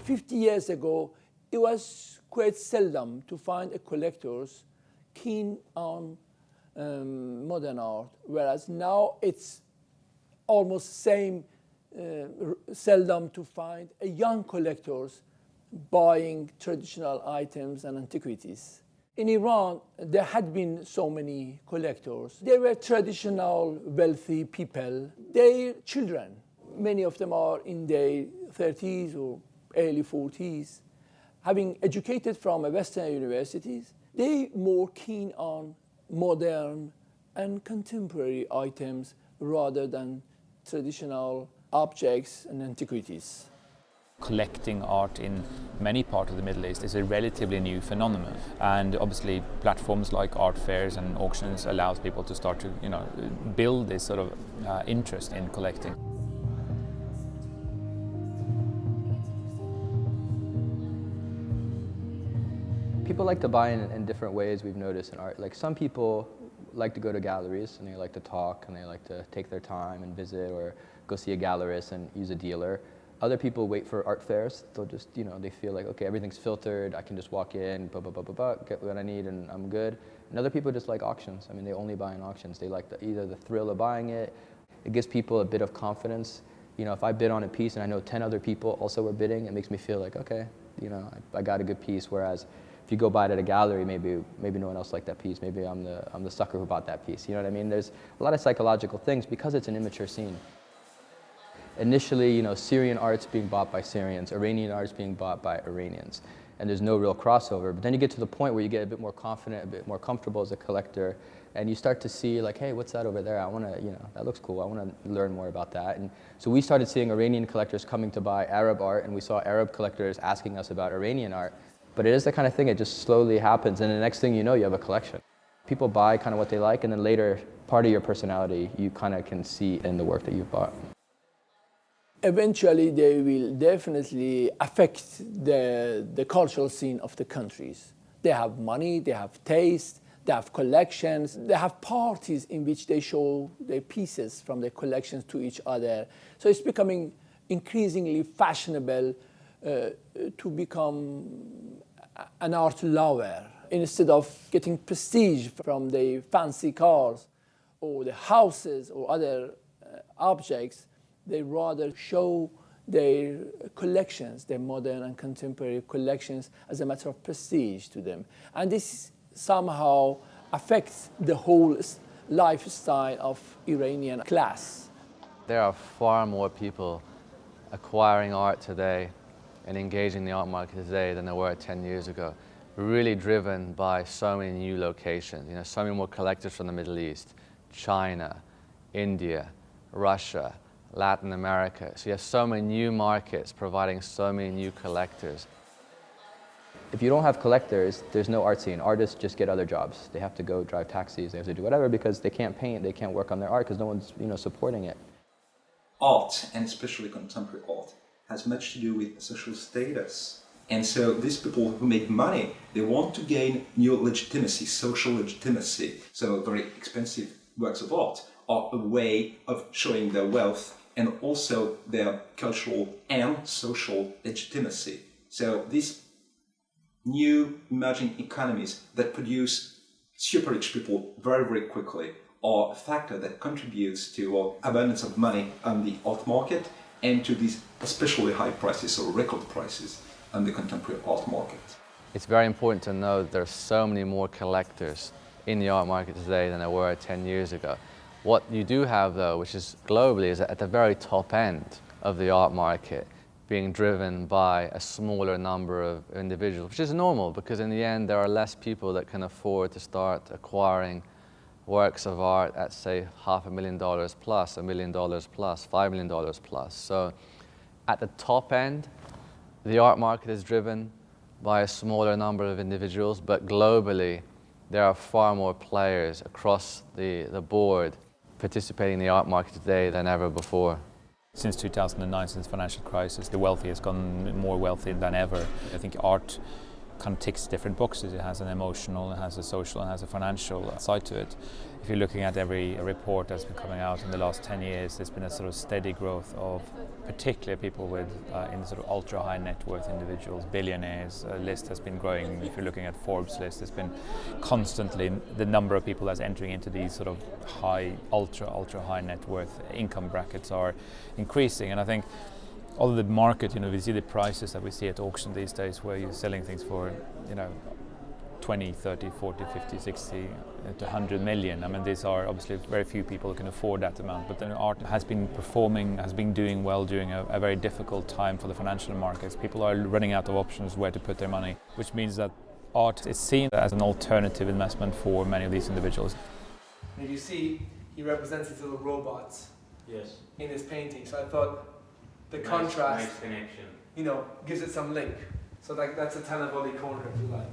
50 years ago, it was quite seldom to find a collectors keen on modern art, whereas now it's almost seldom to find a young collectors buying traditional items and antiquities. In Iran, there had been so many collectors. They were traditional, wealthy people. Their children, many of them are in their 30s or early 40s, having educated from Western universities, they more keen on modern and contemporary items rather than traditional objects and antiquities. Collecting art in many parts of the Middle East is a relatively new phenomenon, and obviously platforms like art fairs and auctions allows people to start to build this sort of interest in collecting. People like to buy in different ways, we've noticed in art. Like some people like to go to galleries and they like to talk and they like to take their time and visit or go see a gallerist and use a dealer. Other people wait for art fairs. They'll just, they feel like, okay, everything's filtered. I can just walk in, get what I need and I'm good. And other people just like auctions. I mean, they only buy in auctions. They like either the thrill of buying it. It gives people a bit of confidence. If I bid on a piece and I know 10 other people also were bidding, it makes me feel like, okay, I got a good piece. Whereas if you go buy it at a gallery, maybe no one else liked that piece. Maybe I'm the sucker who bought that piece. You know what I mean? There's a lot of psychological things because it's an immature scene. Initially, Syrian art's being bought by Syrians, Iranian art's being bought by Iranians, and there's no real crossover. But then you get to the point where you get a bit more confident, a bit more comfortable as a collector, and you start to see like, hey, what's that over there? I want to, that looks cool. I want to learn more about that. And so we started seeing Iranian collectors coming to buy Arab art, and we saw Arab collectors asking us about Iranian art. But it is the kind of thing, it just slowly happens, and the next thing you know, you have a collection. People buy kind of what they like, and then later, part of your personality you kind of can see in the work that you've bought. Eventually, they will definitely affect the cultural scene of the countries. They have money, they have taste, they have collections, they have parties in which they show their pieces from their collections to each other. So it's becoming increasingly fashionable to become an art lover. Instead of getting prestige from the fancy cars or the houses or other objects, they rather show their collections, their modern and contemporary collections, as a matter of prestige to them. And this somehow affects the whole lifestyle of Iranian class. There are far more people acquiring art today and engaging the art market today than there were 10 years ago, really driven by so many new locations. So many more collectors from the Middle East, China, India, Russia, Latin America. So you have so many new markets providing so many new collectors. If you don't have collectors, there's no art scene. Artists just get other jobs. They have to go drive taxis, they have to do whatever because they can't paint, they can't work on their art because no one's supporting it. Art, and especially contemporary art, has much to do with social status. And so these people who make money, they want to gain new legitimacy, social legitimacy. So very expensive works of art are a way of showing their wealth and also their cultural and social legitimacy. So these new emerging economies that produce super rich people very, very quickly are a factor that contributes to abundance of money on the art market and to these especially high prices or record prices on the contemporary art market. It's very important to know that there are so many more collectors in the art market today than there were 10 years ago. What you do have, though, which is globally, is at the very top end of the art market, being driven by a smaller number of individuals, which is normal because in the end there are less people that can afford to start acquiring works of art at, say, $500,000 plus, $1 million plus, $5 million plus. So at the top end, the art market is driven by a smaller number of individuals, but globally there are far more players across the board participating in the art market today than ever before. Since 2009, since the financial crisis, the wealthy has gone more wealthy than ever. I think art kind of ticks different boxes. It has an emotional, it has a social, and has a financial side to it. If you're looking at every report that's been coming out in the last 10 years, there's been a sort of steady growth of particularly people with in sort of ultra high net worth individuals, billionaires. List has been growing. If you're looking at Forbes list, there's been constantly the number of people that's entering into these sort of high, ultra high net worth income brackets are increasing. And I think all of the market, we see the prices that we see at auction these days where you're selling things for, 20, 30, 40, 50, 60 to 100 million. I mean, these are obviously very few people who can afford that amount, but then art has been performing, has been doing well during a very difficult time for the financial markets. People are running out of options where to put their money, which means that art is seen as an alternative investment for many of these individuals. And you see, he represents these little robots in his painting, so I thought the contrast, nice connection. gives it some link. So that's a Tanavoli corner, if you like.